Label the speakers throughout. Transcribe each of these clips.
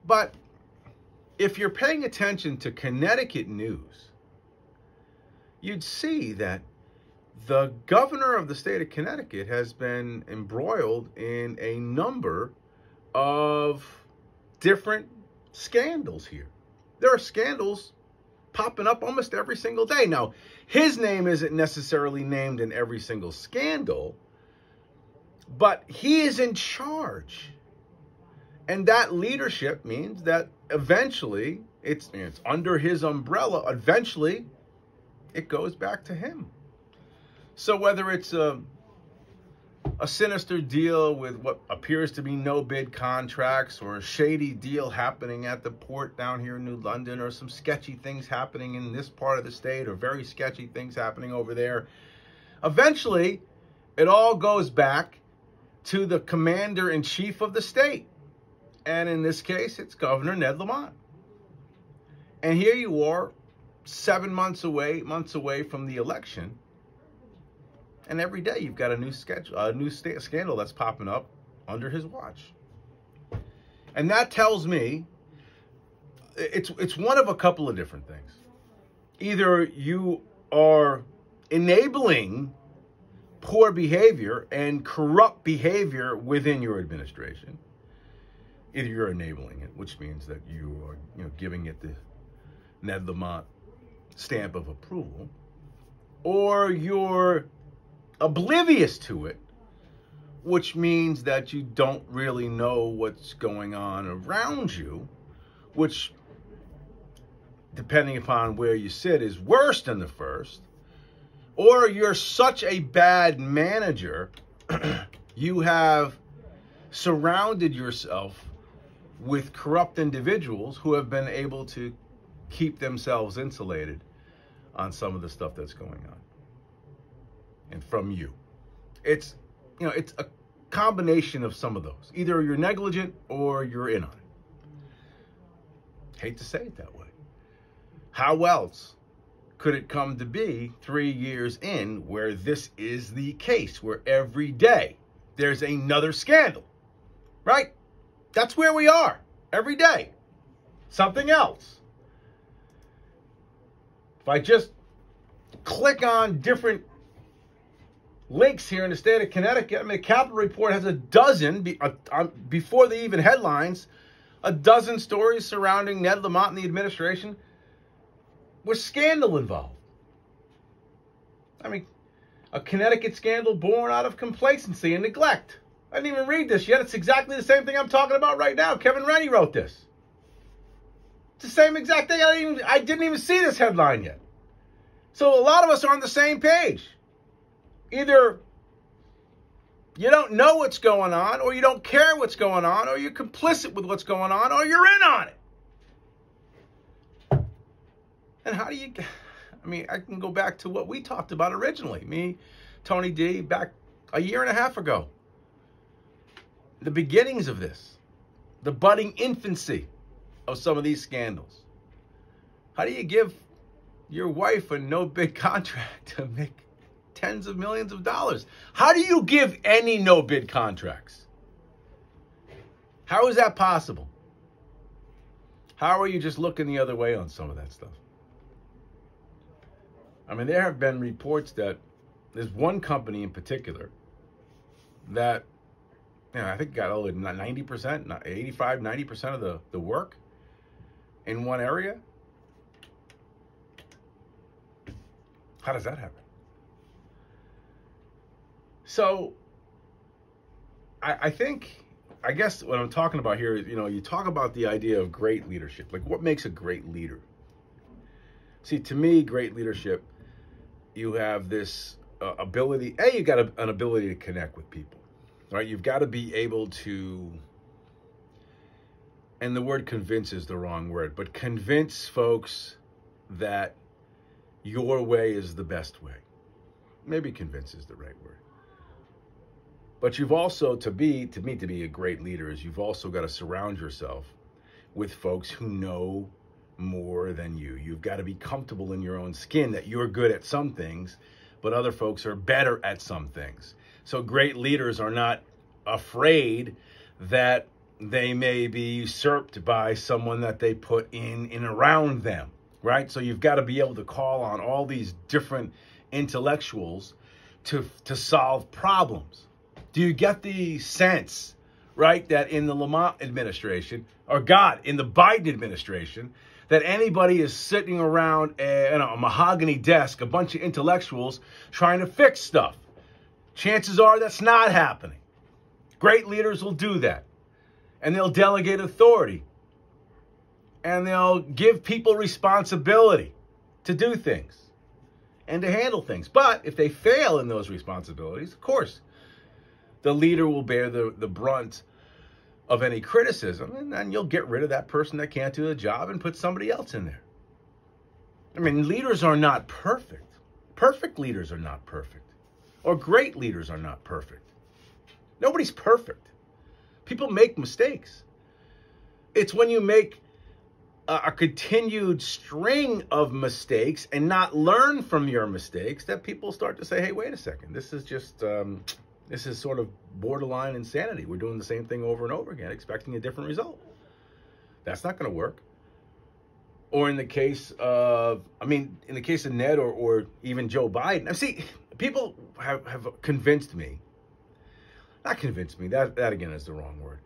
Speaker 1: But if you're paying attention to Connecticut news, you'd see that the governor of the state of Connecticut has been embroiled in a number of different scandals here. There are scandals popping up almost every single day. Now, his name isn't necessarily named in every single scandal, but he is in charge. And that leadership means that eventually it's under his umbrella. Eventually, it goes back to him. So whether it's a sinister deal with what appears to be no-bid contracts, or a shady deal happening at the port down here in New London, or some sketchy things happening in this part of the state, or very sketchy things happening over there, eventually it all goes back to the commander-in-chief of the state. And in this case, it's Governor Ned Lamont. And here you are, 7 months away, 8 months away from the election. And every day you've got a new scandal that's popping up under his watch. And that tells me it's one of a couple of different things. Either you are enabling poor behavior and corrupt behavior within your administration. Either you're enabling it, which means that you are giving it the Ned Lamont stamp of approval, or you're oblivious to it, which means that you don't really know what's going on around you, which, depending upon where you sit, is worse than the first. Or you're such a bad manager, you have surrounded yourself with corrupt individuals who have been able to keep themselves insulated on some of the stuff that's going on. And from you. It's a combination of some of those. Either you're negligent or you're in on it. Hate to say it that way. How else could it come to be 3 years in where this is the case, where every day there's another scandal, right? That's where we are every day. Something else. If I just click on different links here in the state of Connecticut, I mean, the Capital Report has a dozen, before the even headlines, a dozen stories surrounding Ned Lamont and the administration with scandal involved. I mean, a Connecticut scandal born out of complacency and neglect. I didn't even read this yet. It's exactly the same thing I'm talking about right now. Kevin Rennie wrote this. It's the same exact thing. I didn't even see this headline yet. So a lot of us are on the same page. Either you don't know what's going on, or you don't care what's going on, or you're complicit with what's going on, or you're in on it. And how do you... I mean, I can go back to what we talked about originally. Me, Tony D, back a year and a half ago. The beginnings of this. The budding infancy of some of these scandals. How do you give your wife a no-bid contract to make tens of millions of dollars? How do you give any no-bid contracts? How is that possible? How are you just looking the other way on some of that stuff? I mean, there have been reports that there's one company in particular that, I think got 90%, 85, 90% of the work in one area. How does that happen? So, I guess what I'm talking about here is, you talk about the idea of great leadership. Like, what makes a great leader? See, to me, great leadership, you have this ability. You got an ability to connect with people, right? You've got to be able to, and the word convince is the wrong word, but convince folks that your way is the best way. Maybe convince is the right word. But you've also, to me, to be a great leader is you've also got to surround yourself with folks who know more than you. You've got to be comfortable in your own skin that you're good at some things, but other folks are better at some things. So great leaders are not afraid that, they may be usurped by someone that they put in and around them, right? So you've got to be able to call on all these different intellectuals to solve problems. Do you get the sense, right, that in the Lamont administration, or God, in the Biden administration, that anybody is sitting around a mahogany desk, a bunch of intellectuals trying to fix stuff? Chances are that's not happening. Great leaders will do that. And they'll delegate authority. And they'll give people responsibility to do things and to handle things. But if they fail in those responsibilities, of course, the leader will bear the brunt of any criticism, and then you'll get rid of that person that can't do the job and put somebody else in there. I mean, leaders are not perfect. Perfect leaders are not perfect. Or great leaders are not perfect. Nobody's perfect. People make mistakes. It's when you make a continued string of mistakes and not learn from your mistakes that people start to say, hey, wait a second, this is just, this is sort of borderline insanity. We're doing the same thing over and over again, expecting a different result. That's not going to work. Or in the case of, in the case of Ned or even Joe Biden. Now, see, people have convinced me, not convinced me, that again is the wrong word.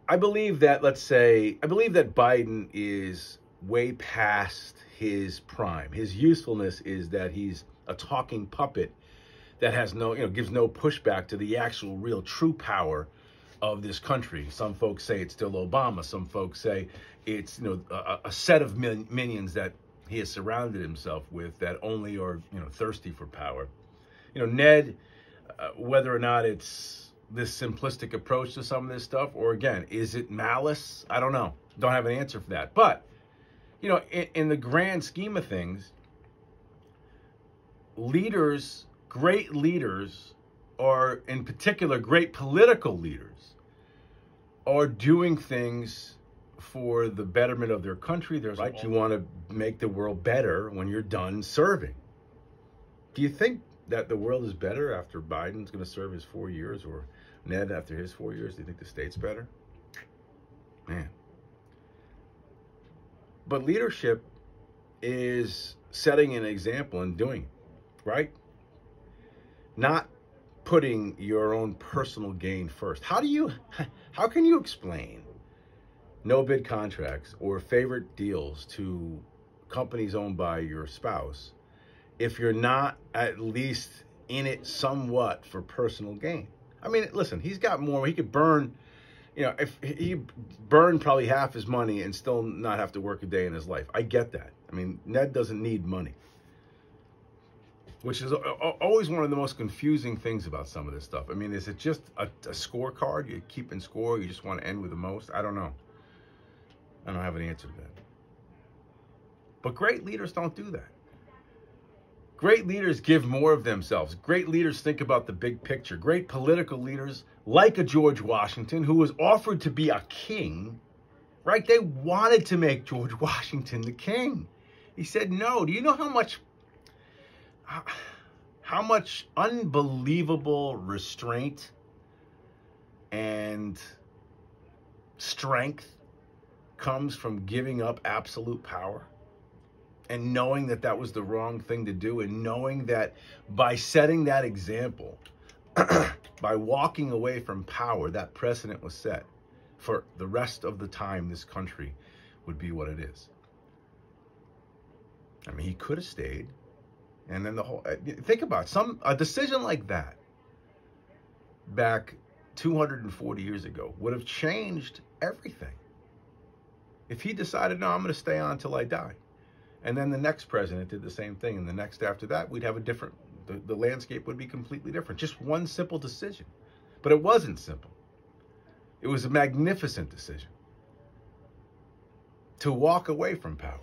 Speaker 1: I believe that, I believe that Biden is way past his prime. His usefulness is that he's a talking puppet that has no, gives no pushback to the actual real true power of this country. Some folks say it's still Obama. Some folks say it's, a set of minions that he has surrounded himself with that only are, thirsty for power. Ned, whether or not it's this simplistic approach to some of this stuff, or again, is it malice? I don't know. Don't have an answer for that. But, in the grand scheme of things, leaders, great leaders, or in particular, great political leaders, are doing things for the betterment of their country. There's right. You want to make the world better when you're done serving. Do you think that the world is better after Biden's going to serve his 4 years, or Ned after his 4 years? Do you think the state's better? Man. But leadership is setting an example and doing it, right? Not putting your own personal gain first. How can you explain no bid contracts or favorite deals to companies owned by your spouse if you're not at least in it somewhat for personal gain? I mean, listen, he's got more. He could burn, if he burned probably half his money and still not have to work a day in his life. I get that. I mean, Ned doesn't need money, which is always one of the most confusing things about some of this stuff. I mean, is it just a scorecard? You're keeping score? You just want to end with the most? I don't know. I don't have an answer to that. But great leaders don't do that. Great leaders give more of themselves. Great leaders think about the big picture. Great political leaders, like a George Washington, who was offered to be a king, right? They wanted to make George Washington the king. He said no. Do you know how much unbelievable restraint and strength comes from giving up absolute power? And knowing that that was the wrong thing to do, and knowing that by setting that example, by walking away from power, that precedent was set for the rest of the time this country would be what it is. I mean, he could have stayed. And then think about a decision like that back 240 years ago would have changed everything. If he decided, no, I'm going to stay on until I die. And then the next president did the same thing. And the next after that, we'd have the landscape would be completely different. Just one simple decision. But it wasn't simple. It was a magnificent decision to walk away from power.